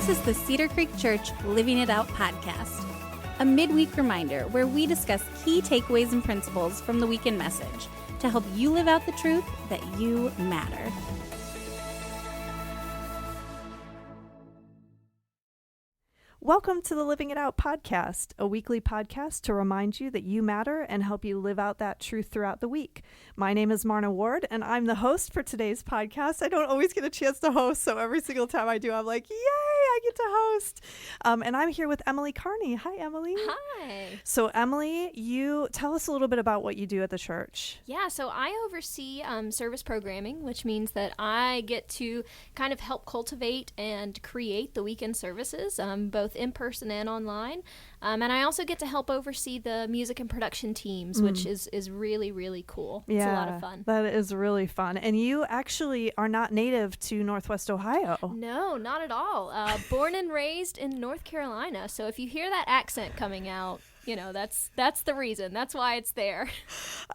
This is the Cedar Creek Church Living It Out podcast, a midweek reminder where we discuss key takeaways and principles from the weekend message to help you live out the truth that you matter. Welcome to the Living It Out podcast, a weekly podcast to remind you that you matter and help you live out that truth throughout the week. My name is Marna Ward, and I'm the host for today's podcast. I don't always get a chance to host, so every single time I do, I'm like, yay, I get to host. And I'm here with Emily Carney. Hi, Emily. Hi. So, Emily, you tell us a little bit about what you do at the church. Yeah, so I oversee service programming, which means that I get to kind of help cultivate and create the weekend services, both in person and online. And I also get to help oversee the music and production teams, which is really, really cool. Yeah, it's a lot of fun. That is really fun. And you actually are not native to Northwest Ohio. No, not at all. Born and raised in North Carolina. So if you hear that accent coming out, you know, that's the reason. That's why it's there.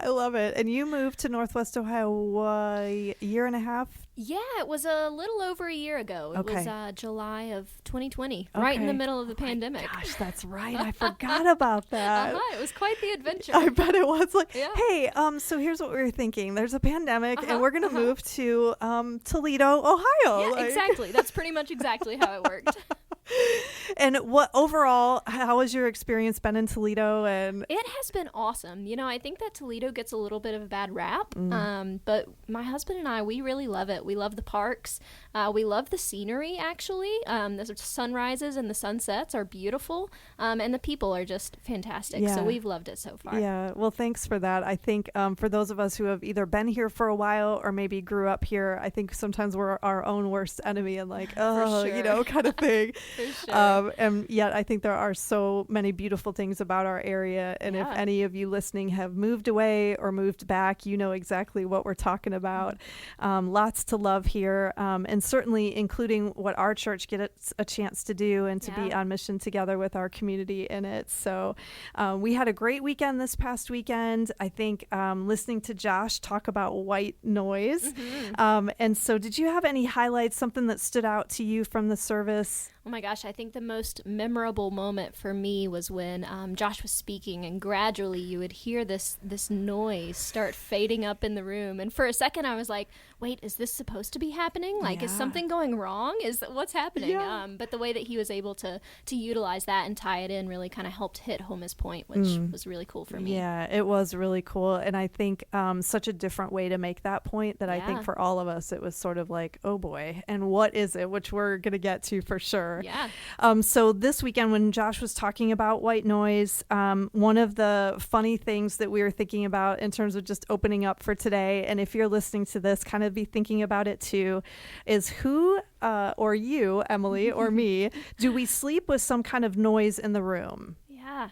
I love it. And you moved to Northwest Ohio a year and a half? Yeah, it was a little over a year ago. It was July of 2020, right in the middle of the pandemic. Gosh, that's right. I forgot about that. It was quite the adventure. I bet it was. Like, hey, so here's what we were thinking. There's a pandemic, and we're going to move to Toledo, Ohio. Yeah, exactly. That's pretty much exactly how it worked. And what overall, how has your experience been in Toledo? And it has been awesome. You know, I think that Toledo gets a little bit of a bad rap, but my husband and I, we really love it. We love the parks. We love the scenery, actually. The sunrises and the sunsets are beautiful, and the people are just fantastic. Yeah. So we've loved it so far. Yeah, well, thanks for that. I think for those of us who have either been here for a while or maybe grew up here, I think sometimes we're our own worst enemy and like, oh, sure. you know, kind of thing. For sure. And yet I think there are so many beautiful things about our area. And if any of you listening have moved away or moved back, you know exactly what we're talking about. Lots to love here. And certainly including what our church gets a chance to do and to be on mission together with our community in it. So we had a great weekend this past weekend. I think listening to Josh talk about white noise. And so did you have any highlights, something that stood out to you from the service? Oh my gosh, I think the most memorable moment for me was when Josh was speaking, and gradually you would hear this noise start fading up in the room. And for a second I was like, wait, is this supposed to be happening? Like, is something going wrong? What's happening? Yeah. But the way that he was able to utilize that and tie it in really kind of helped hit home his point, which was really cool for me. Yeah, it was really cool. And I think such a different way to make that point that I think for all of us, it was sort of like, oh boy, and what is it? Which we're going to get to for sure. Yeah. So this weekend when Josh was talking about white noise, one of the funny things that we were thinking about in terms of just opening up for today, and if you're listening to this, kind of be thinking about it too, is who or you, Emily, or me, do we sleep with some kind of noise in the room? Yeah.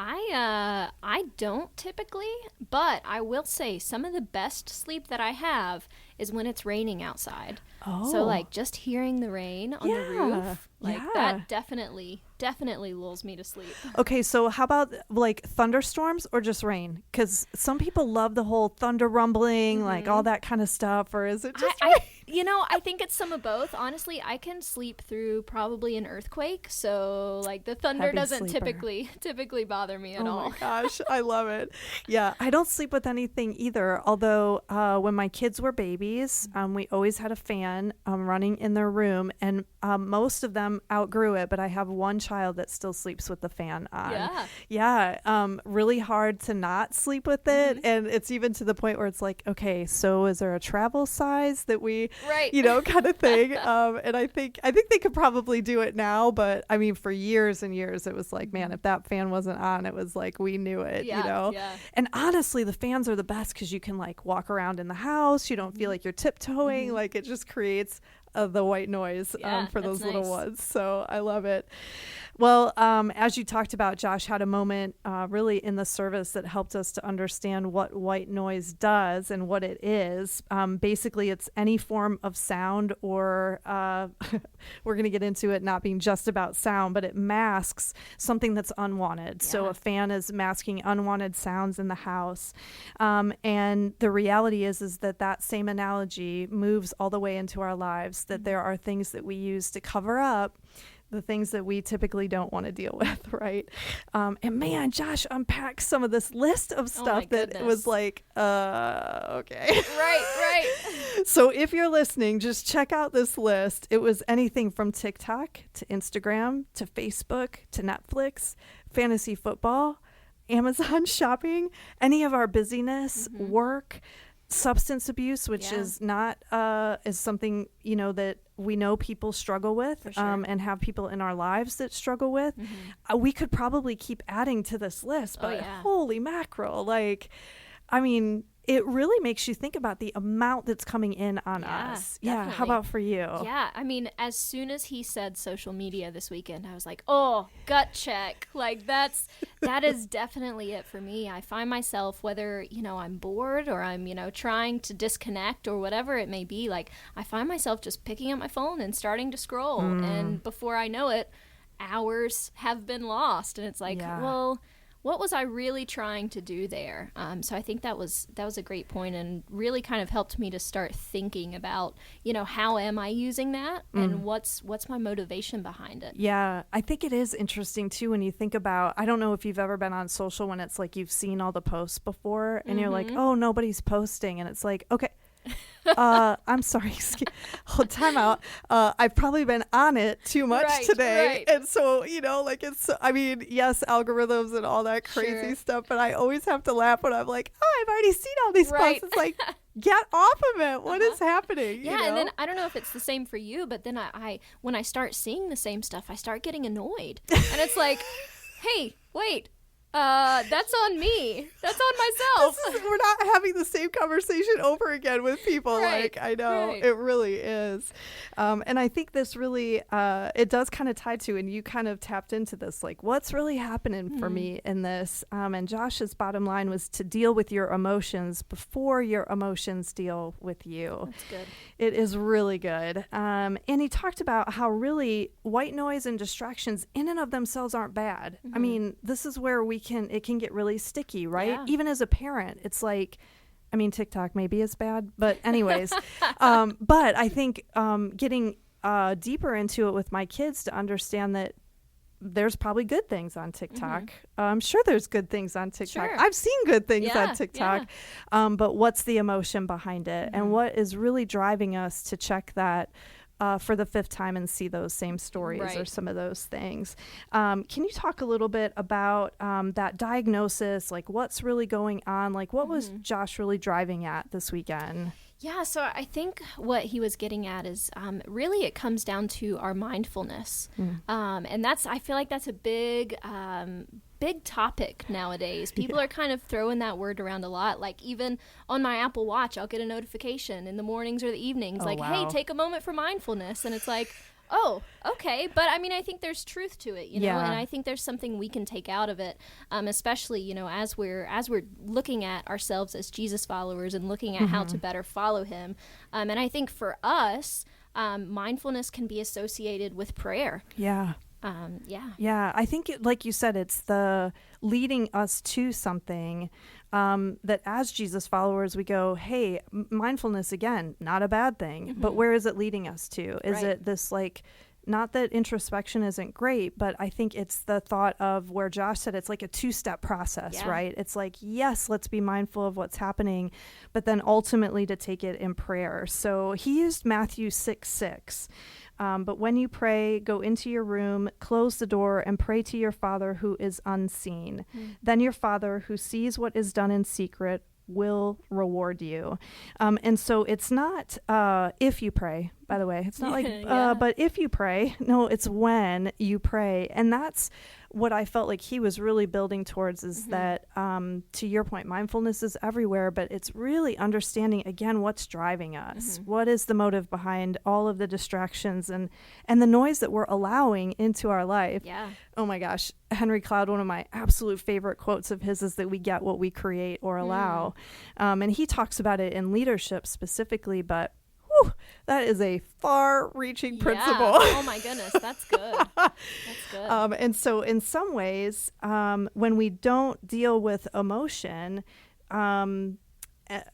I don't typically, but I will say some of the best sleep that I have is when it's raining outside. Oh. So like just hearing the rain on the roof, like that definitely lulls me to sleep. Okay, so how about like thunderstorms or just rain? Because some people love the whole thunder rumbling, like all that kind of stuff, or is it just I think it's some of both. Honestly, I can sleep through probably an earthquake, so like the thunder Heavy doesn't sleeper. typically bother me at all. Oh my gosh, I love it. Yeah, I don't sleep with anything either, although when my kids were babies, we always had a fan running in their room, and most of them outgrew it, but I have one child that still sleeps with the fan on. Really hard to not sleep with it, and it's even to the point where it's like, okay, so is there a travel size that we kind of thing? And I think they could probably do it now, but I mean for years and years it was like, man, if that fan wasn't on, it was like we knew it. And honestly, the fans are the best because you can like walk around in the house, you don't feel like you're tiptoeing, like it just creates the white noise for those little ones. So I love it. Well, as you talked about, Josh had a moment really in the service that helped us to understand what white noise does and what it is. Basically, it's any form of sound or we're going to get into it not being just about sound, but it masks something that's unwanted. So a fan is masking unwanted sounds in the house. And the reality is that same analogy moves all the way into our lives. us, that there are things that we use to cover up the things that we typically don't want to deal with, right? And man, Josh unpacked some of this list of stuff that was like, okay. Right. So if you're listening, just check out this list. It was anything from TikTok to Instagram to Facebook to Netflix, fantasy football, Amazon shopping, any of our busyness, work, substance abuse, which is not is something, you know, that we know people struggle with, For sure. and have people in our lives that struggle with. We could probably keep adding to this list, but holy mackerel, like, I mean, it really makes you think about the amount that's coming in on us. Definitely. Yeah. How about for you? Yeah. I mean, as soon as he said social media this weekend, I was like, oh, gut check. Like that is definitely it for me. I find myself, whether, you know, I'm bored or I'm, you know, trying to disconnect or whatever it may be, like I find myself just picking up my phone and starting to scroll. And before I know it, hours have been lost. And it's like, well, what was I really trying to do there? So I think that was a great point, and really kind of helped me to start thinking about, you know, how am I using that, and what's my motivation behind it? Yeah, I think it is interesting too when you think about, I don't know if you've ever been on social when it's like you've seen all the posts before and you're like, oh, nobody's posting, and it's like, okay. I'm sorry. Hold time out. I've probably been on it too much today. And so, you know, like I mean, yes, algorithms and all that crazy stuff, but I always have to laugh when I'm like, oh, I've already seen all these posts. It's like, get off of it. What is happening? Yeah. You know? And then I don't know if it's the same for you, but then I when I start seeing the same stuff, I start getting annoyed. And it's like, hey, wait. That's on me. That's on myself. We're not having the same conversation over again with people. Like, I know it really is. And I think this really, it does kind of tie to, and you kind of tapped into this, like what's really happening for me in this. And Josh's bottom line was to deal with your emotions before your emotions deal with you. That's good. It is really good. And he talked about how really white noise and distractions in and of themselves aren't bad. I mean, this is where it can get really sticky, right? Yeah. Even as a parent, it's like, I mean, TikTok maybe is bad, but anyways, but I think getting deeper into it with my kids to understand that there's probably good things on TikTok. I'm sure there's good things on TikTok. Sure. I've seen good things on TikTok, but what's the emotion behind it? And what is really driving us to check that for the fifth time and see those same stories or some of those things. Can you talk a little bit about that diagnosis, like what's really going on? Like what was Josh really driving at this weekend? Yeah, so I think what he was getting at is really it comes down to our mindfulness. And I feel like that's a big topic nowadays. People are kind of throwing that word around a lot. Like even on my Apple Watch, I'll get a notification in the mornings or the evenings, hey, take a moment for mindfulness. And it's like, oh, okay. But I mean, I think there's truth to it, you know, and I think there's something we can take out of it, especially, you know, as we're looking at ourselves as Jesus followers and looking at how to better follow him. And I think for us, mindfulness can be associated with prayer. Yeah. I think like you said, it's the leading us to something that as Jesus followers we go, hey, mindfulness, again, not a bad thing, but where is it leading us to? Is it this, like, not that introspection isn't great, but I think it's the thought of where Josh said it's like a two-step process, right? It's like, yes, let's be mindful of what's happening, but then ultimately to take it in prayer. So he used Matthew 6:6. But when you pray, go into your room, close the door, and pray to your Father who is unseen. Then your Father who sees what is done in secret will reward you. And so it's not if you pray, by the way. It's not like, but if you pray. No, it's when you pray. And that's what I felt like he was really building towards is that, to your point, mindfulness is everywhere, but it's really understanding, again, what's driving us. What is the motive behind all of the distractions and the noise that we're allowing into our life? Yeah. Oh my gosh. Henry Cloud, one of my absolute favorite quotes of his is that we get what we create or allow. And he talks about it in leadership specifically, but that is a far-reaching principle. Oh my goodness, that's good. That's good. And so in some ways, when we don't deal with emotion,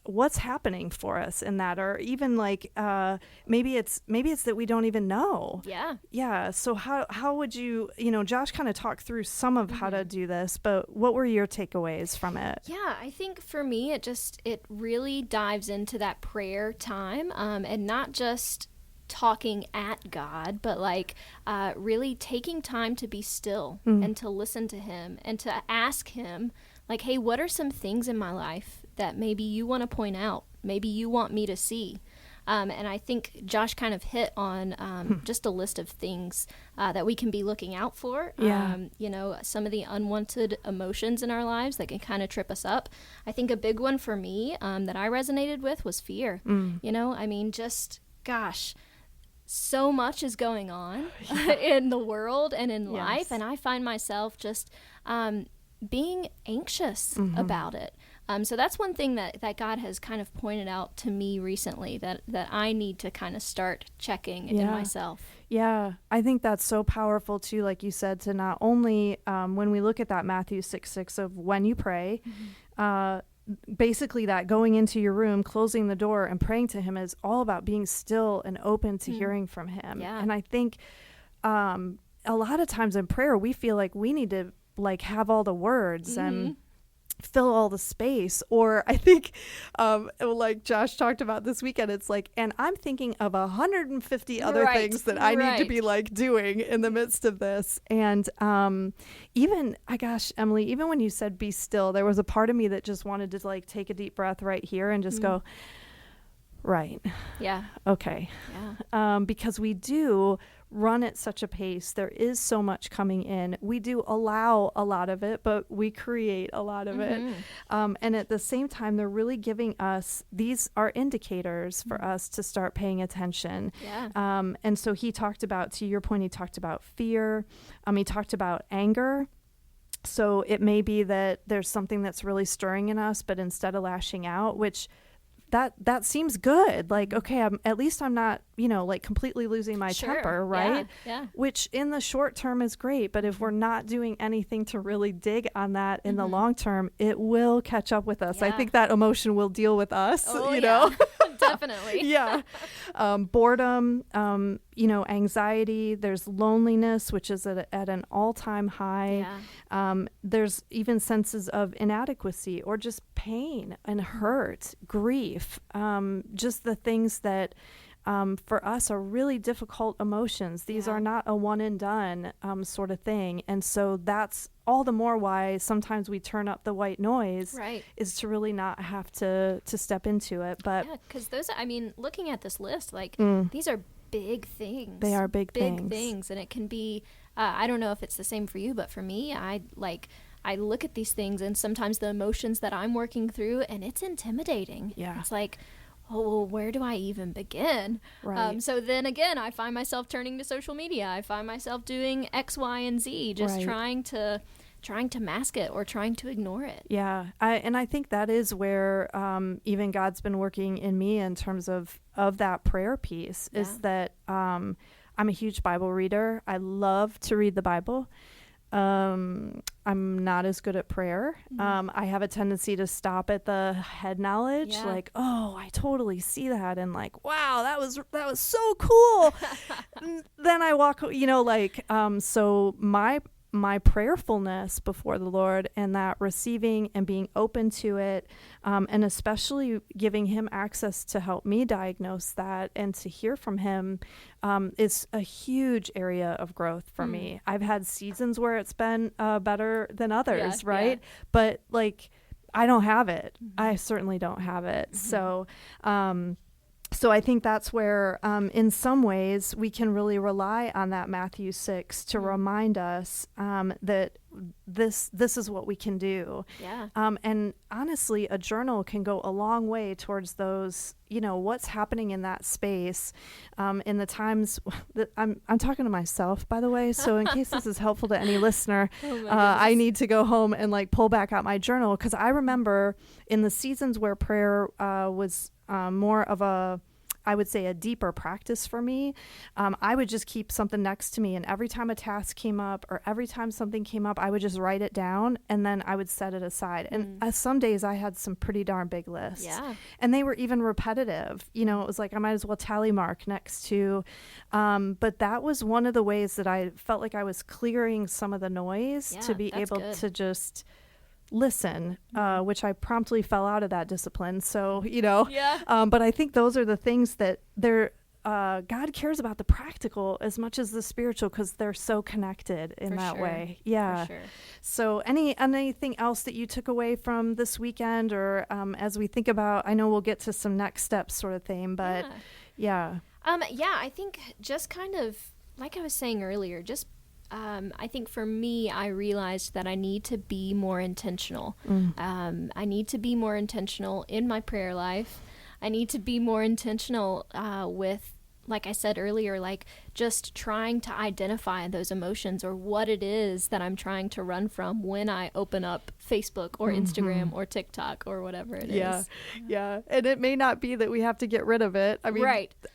what's happening for us in that, or even like maybe it's that we don't even know. Yeah. So how would you Josh kind of talked through some of how to do this, but what were your takeaways from it? Yeah, I think for me it really dives into that prayer time, and not just talking at God, but like really taking time to be still and to listen to him and to ask him, like, hey, what are some things in my life that maybe you want to point out, maybe you want me to see? And I think Josh kind of hit on just a list of things that we can be looking out for. Some of the unwanted emotions in our lives that can kind of trip us up. I think a big one for me that I resonated with was fear. Gosh, so much is going on in the world and in life, and I find myself just being anxious about it. So that's one thing that God has kind of pointed out to me recently that I need to kind of start checking in myself. Yeah, I think that's so powerful too, like you said, to not only when we look at that Matthew 6:6 of when you pray, basically that going into your room, closing the door and praying to him is all about being still and open to hearing from him. Yeah. And I think a lot of times in prayer, we feel like we need to like have all the words and fill all the space. Or I think like Josh talked about this weekend, it's like, and I'm thinking of 150 other things that I need to be like doing in the midst of this. And Emily, even when you said be still, there was a part of me that just wanted to like take a deep breath right here and just go, right. Yeah. Okay. Yeah. Because we do run at such a pace. There is so much coming in. We do allow a lot of it, but we create a lot of it. And at the same time, they're really giving us, these are indicators for us to start paying attention. Yeah. And so he talked about, to your point, he talked about fear. He talked about anger. So it may be that there's something that's really stirring in us, but instead of lashing out, which that seems good. Like, okay, at least I'm not, like completely losing my temper, right? Yeah. Which in the short term is great. But if we're not doing anything to really dig on that in the long term, it will catch up with us. Yeah. I think that emotion will deal with us, know? Definitely. Yeah. Boredom, anxiety, there's loneliness, which is at an all-time high. Yeah. There's even senses of inadequacy or just pain and hurt, grief, just the things that for us are really difficult emotions. These are not a one and done sort of thing. And so that's all the more why sometimes we turn up the white noise, is to really not have to step into it. But because looking at this list, like these are big things. They are big things. And it can be, I don't know if it's the same for you, but for me, I look at these things and sometimes the emotions that I'm working through, and it's intimidating. Yeah. It's like, oh, well, where do I even begin? Right. So then again, I find myself turning to social media. I find myself doing X, Y, and Z, just trying to mask it or trying to ignore it. Yeah. I think that is where even God's been working in me in terms of that prayer piece, is that I'm a huge Bible reader. I love to read the Bible. I'm not as good at prayer. I have a tendency to stop at the head knowledge, like, oh, I totally see that, and like, wow, that was so cool. Then I walk, so my prayerfulness before the Lord and that receiving and being open to it, and especially giving him access to help me diagnose that and to hear from him, is a huge area of growth for me. I've had seasons where it's been better than others, right? Yeah. But like, I don't have it. I certainly don't have it. So I think that's where, in some ways, we can really rely on that Matthew 6 to remind us that this is what we can do. Yeah. And honestly, a journal can go a long way towards those, what's happening in that space, in the times that I'm talking to myself, by the way. So in case this is helpful to any listener, I need to go home and like pull back out my journal, because I remember in the seasons where prayer was more of a I would say, a deeper practice for me. I would just keep something next to me, and every time a task came up or every time something came up, I would just write it down, and then I would set it aside. And some days I had some pretty darn big lists. Yeah. And they were even repetitive. You know, it was like I might as well tally mark next to. But that was one of the ways that I felt like I was clearing some of the noise to be able to just listen, which I promptly fell out of that discipline. So, you know, but I think those are the things that God cares about the practical as much as the spiritual, because they're so connected in that way. Yeah. For sure. So anything else that you took away from this weekend, or as we think about, I know we'll get to some next steps sort of thing, but I think just kind of like I was saying earlier, just I think for me, I realized that I need to be more intentional. I need to be more intentional in my prayer life. I need to be more intentional with, like I said earlier, like just trying to identify those emotions or what it is that I'm trying to run from when I open up Facebook or Instagram or TikTok or whatever it is. Yeah. And it may not be that we have to get rid of it. I mean,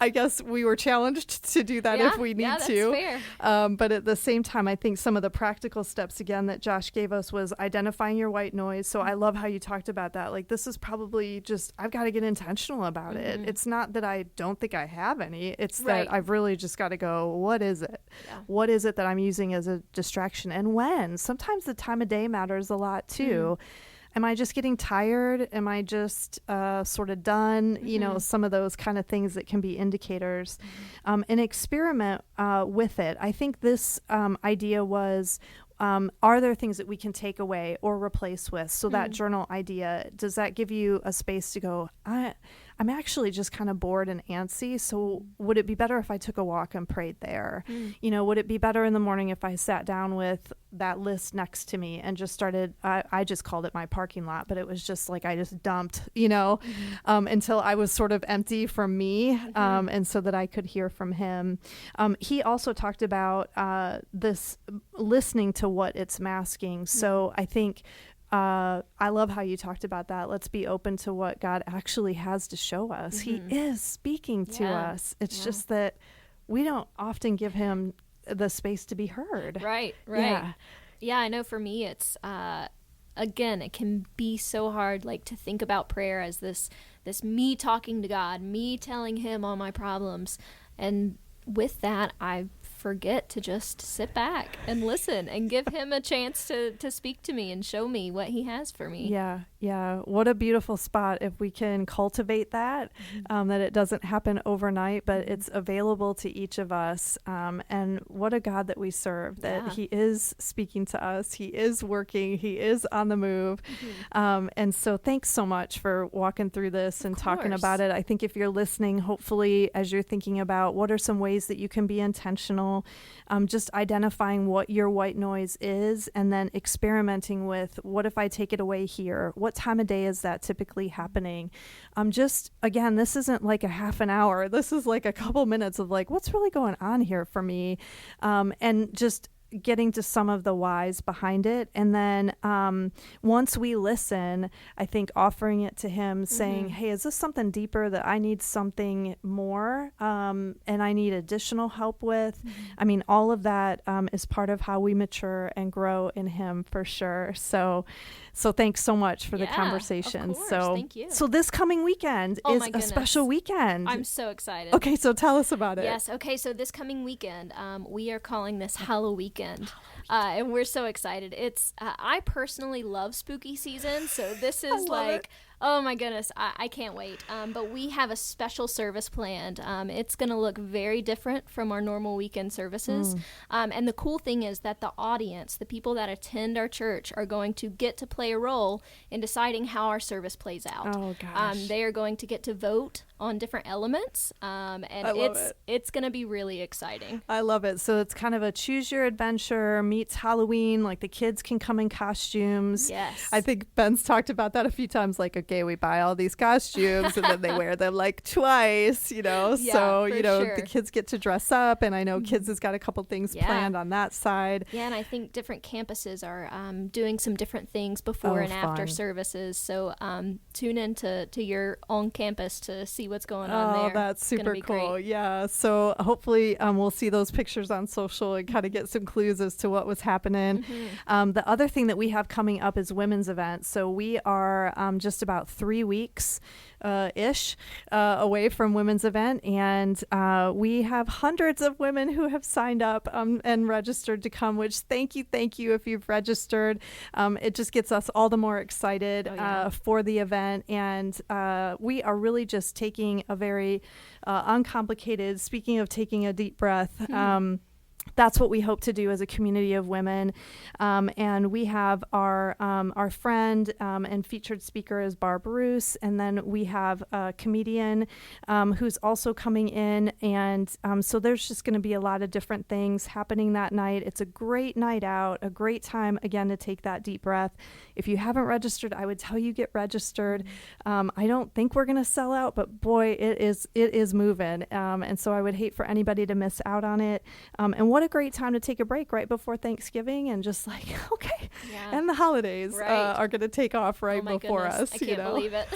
I guess we were challenged to do that if we need to. That's fair. But at the same time, I think some of the practical steps, again, that Josh gave us was identifying your white noise. So I love how you talked about that. Like, this is probably just, I've got to get intentional about it. It's not that I don't think I have any. It's that I've really just got to go, what is it? What is it that I'm using as a distraction? And when? Sometimes the time of day matters a lot too. Am I just getting tired? Am I just sort of done? You know, some of those kind of things that can be indicators. And experiment with it. I think this idea was, are there things that we can take away or replace with? So that journal idea, does that give you a space to go, I'm actually just kind of bored and antsy. So would it be better if I took a walk and prayed there? You know, would it be better in the morning if I sat down with that list next to me and just started, I just called it my parking lot, but it was just like I just dumped, you know, until I was sort of empty from me, and so that I could hear from him. He also talked about this listening to what it's masking. So I think I love how you talked about that. Let's be open to what God actually has to show us. He is speaking to us. It's just that we don't often give him the space to be heard. Right. Yeah, I know for me it's, again, it can be so hard, like, to think about prayer as this me talking to God, me telling him all my problems. And with that, I forget to just sit back and listen and give him a chance to speak to me and show me what he has for me. Yeah. What a beautiful spot if we can cultivate that, that it doesn't happen overnight, but it's available to each of us. And what a God that we serve, that he is speaking to us. He is working. He is on the move. And so thanks so much for walking through this and talking about it. I think if you're listening, hopefully, as you're thinking about what are some ways that you can be intentional, just identifying what your white noise is, and then experimenting with, what if I take it away here? What time of day is that typically happening? Just, again, this isn't like a half an hour. This is like a couple minutes of like, what's really going on here for me? And just getting to some of the whys behind it. And then once we listen, I think offering it to him, saying, hey, is this something deeper that I need something more and I need additional help with? I mean, all of that is part of how we mature and grow in him, for sure. So thanks so much for the conversation. Of course. Thank you. So this coming weekend is a special weekend. I'm so excited. Okay, so tell us about it. Yes. Okay, so this coming weekend, we are calling this Hallow Weekend. And we're so excited. It's I personally love spooky season, so this is like, oh my goodness, I can't wait. But we have a special service planned. It's going to look very different from our normal weekend services. And the cool thing is that the audience, the people that attend our church, are going to get to play a role in deciding how our service plays out. Oh gosh. They are going to get to vote on different elements, and it's going to be really exciting. I love it. So it's kind of a choose your adventure meets Halloween. Like, the kids can come in costumes. Yes. I think Ben's talked about that a few times, like a okay, we buy all these costumes and then they wear them like twice, Yeah, so, for sure. the kids get to dress up, and I know kids has got a couple things planned on that side. Yeah, and I think different campuses are doing some different things before and after fun. services. So tune in to your own campus to see what's going on there. Oh, that's It's gonna super be cool. great. Yeah. So hopefully we'll see those pictures on social and kind of get some clues as to what was happening. The other thing that we have coming up is women's events. So we are just about 3 weeks ish away from women's event, and we have hundreds of women who have signed up and registered to come, which thank you if you've registered. It just gets us all the more excited for the event, and we are really just taking a very uncomplicated, speaking of taking a deep breath, that's what we hope to do as a community of women. And we have our friend and featured speaker is Barb Roos. And then we have a comedian who's also coming in. And so there's just going to be a lot of different things happening that night. It's a great night out, a great time, again, to take that deep breath. If you haven't registered, I would tell you get registered. I don't think we're going to sell out, but boy, it is moving. And so I would hate for anybody to miss out on it. And what a great time to take a break right before Thanksgiving and just like, okay. Yeah. And the holidays are going to take off right Oh my before goodness. us. I can't believe it.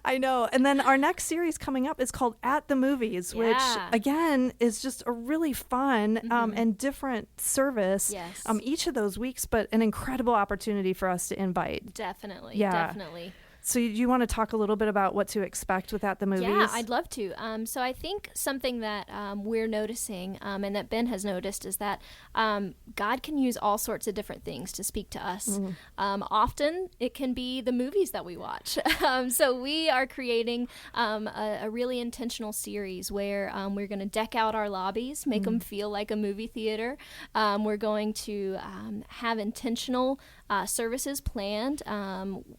I know. And then our next series coming up is called At the Movies, which again is just a really fun and different service each of those weeks, but an incredible opportunity for us to invite. Definitely. So do you want to talk a little bit about what to expect with At the Movies? Yeah, I'd love to. So I think something that we're noticing and that Ben has noticed is that God can use all sorts of different things to speak to us. Often it can be the movies that we watch. So we are creating a really intentional series where we're going to deck out our lobbies, make them feel like a movie theater. We're going to have intentional services planned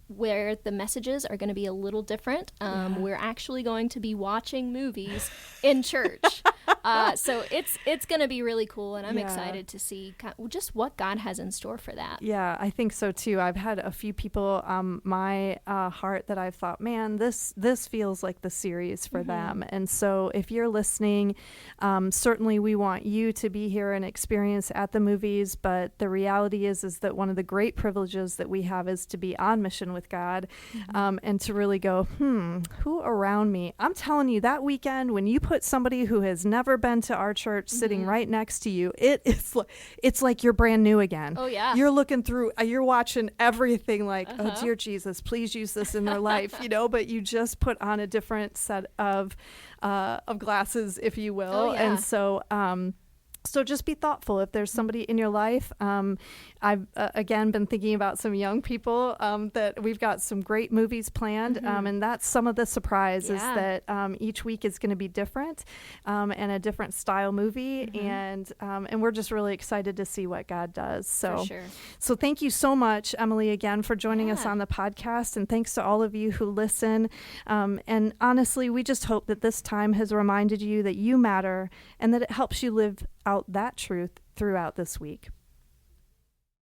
where the messages are going to be a little different. We're actually going to be watching movies in church. So it's going to be really cool, and I'm excited to see just what God has in store for that. Yeah, I think so too. I've had a few people my heart that I've thought, man, this feels like the series for them. And so if you're listening, certainly we want you to be here and experience At the Movies, but the reality is that one of the great privileges that we have is to be on mission with God, and to really go, who around me? I'm telling you, that weekend when you put somebody who has never been to our church sitting right next to you, it's like you're brand new again. Oh yeah. You're looking through, you're watching everything like, oh dear Jesus, please use this in their life, but you just put on a different set of glasses, if you will. Oh, yeah. And so so just be thoughtful if there's somebody in your life. I've, again, been thinking about some young people that we've got some great movies planned. And that's some of the surprise is that each week is going to be different and a different style movie. And we're just really excited to see what God does. So, For sure. So thank you so much, Emily, again, for joining us on the podcast. And thanks to all of you who listen. And honestly, we just hope that this time has reminded you that you matter and that it helps you live out that truth throughout this week.